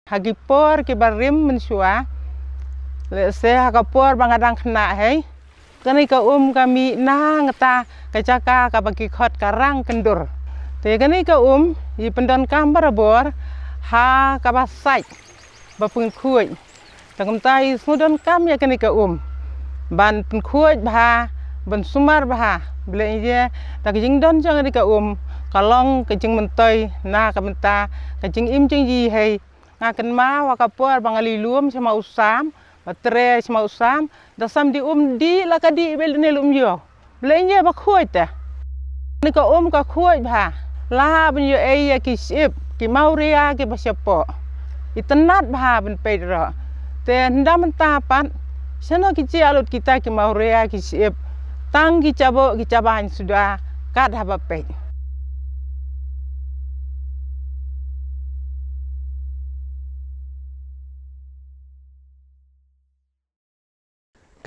Hagipor ki barim mensua le se hagapor bangadang kena hei kani ka kami na ngata ka caka ka bagi khot karang kendur te kani ka i pendon kam barabor ha ka basai bapun khuj tangam tai sudon kam ya kani ka ban pun khuj bah ban sumar bah ble je tak jing don jang kani ka kalong ke jing mentoi na ka menta ka jing im jing ji hei ngaken ma wakapor bangali luum sama usam batre sama usam dasam di di laka di bel ne lum yo blenya ba khoi ta ni ka ka khoi ba la ben yo e ya ki sip ki mauria ki basapo itenat ba ben pedro te ndam tapan seno ki ci alut kita ki mauria ki sip tang ki cabo ki caban sudah kad haba pe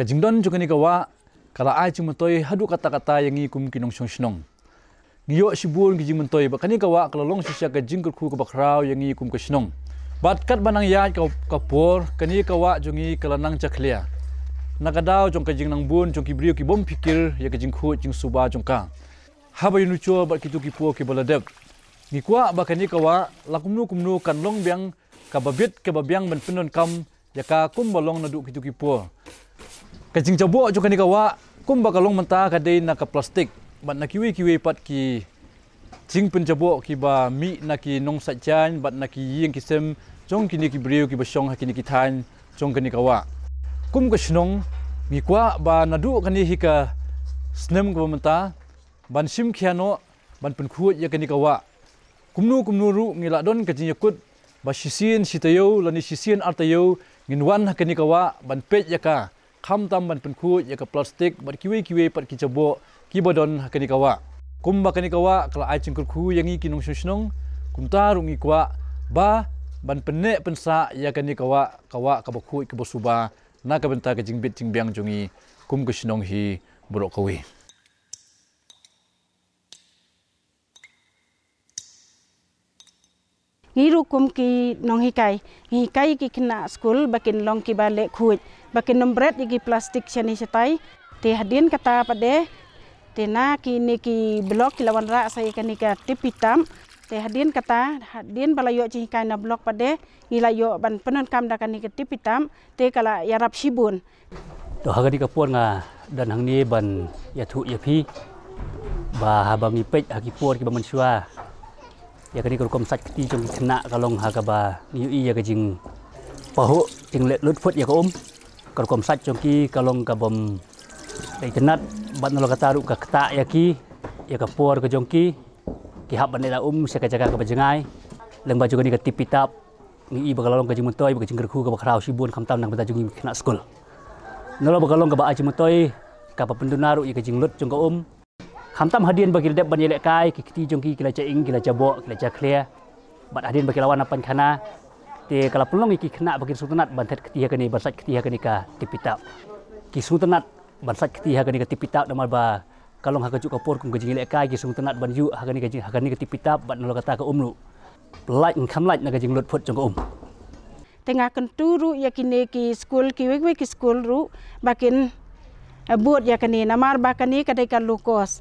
Kajingdon juga ni kawa kala ai cing mentoi hadu kata-kata yang ngi kum kinong snong ngiyo sibun ki jing mentoi bakani kawa kala long sisya ka jing ku ka bakrau yang ngi kum ka snong bat kat banang ya ka por kani kawa jongi kala nang chaklia nakadau jong ka jing nang bun jong ki brio ki bom pikir ya ka jing khu jing suba jong ka haba yunu cho bat kitu ki po ki baladep ngi kwa bakani kawa lakumnu kan long biang ka babit ka babiang ban penon kam ya ka kum balong nadu kitu ki po kajing jabo juga ni kawa kum bakalong menta kadai na ka plastik bat na kiwi pat ki jing pen jabo ki ba mi na ki nong sajan bat na ki ying kisem jong kini ki brio ki basong hakini ki than jong kani kawa kum ka snong mi kwa ba nadu kani hika snem ko menta ban sim khiano ban pen khu ya kani kawa kumnu ru ngila don kajing yakut ba sisin sitayo lani sisin artayo nginwan hakani kawa ban pet yaka kham tam ban penku ya ka plastik bar kiwi pat ki jabo ki bodon hakani kawa kum ba kani kawa kala ai cingkur khu yangi kinong snong kum ta rungi kwa ba ban penne pensa ya kani kawa ka bakhu ki bosuba na ka benta ka jingbit jingbyang jongi kum ka snong hi borok kawi ngiru kum ki nong hikai ki kena school bakin long ki bale khuj bakin nombret ki plastik chani setai te hadin kata pade te na ki ni ki blok ki lawan ra sai kani ka tipitam te hadin balayo chi kai na blok pade ilayo ban penon kam da kani ka tipitam te kala yarap sibun to hagadi ka pon nga dan hang ni ban ya thu ya phi ba habami pej hagi por ki ba mansua ya kani kom sat kti jong kena kalong hagaba ni ya gajing paho jing let lut fut ya ka kom sat jong ki kalong ka bom dai tenat ban lo kata ru ka kta ya ki ya ka por ka jong ki hab ban da se ka jaga ka bajengai leng baju ni ka tipitap ni ba kalong ka jing mentoi ba jing gerku ka bakrau sibun kham tam nang bata jong kena school nolo ba kalong ka ba aji mentoi ka pa pendunaru ya ka jing lut jong ka Hamtam hadian bagi dep ban yelek kai kiti jongki kila caing kila jabo kila caklia bat hadian bagi lawan apan kana te kala pelong iki kena bagi sultanat bantet ketiha kani barsat ketiha kani ka tipitap ki sultanat barsat ketiha kani ka tipitap nama ba kalong hakajuk kapor kum gajing yelek kai ki sultanat banju hakani ka tipitap bat nolo kata ka umlu lait kham lait na gajing lut phut jong ka tengah kenturu yakini ki school ki wek ki school ru bakin buat yakani namar bakani kadai ka lukos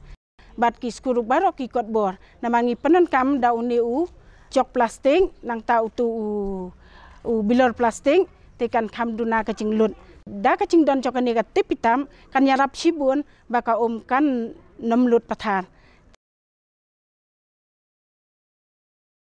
bat ki skuru barok ki kot bor namangi penon kam da uni cok plastik nang tau tu bilor plastik tekan kam duna kacing lut da kacing don cok ni ka tipitam kan yarap sibun baka kan nom lut pathar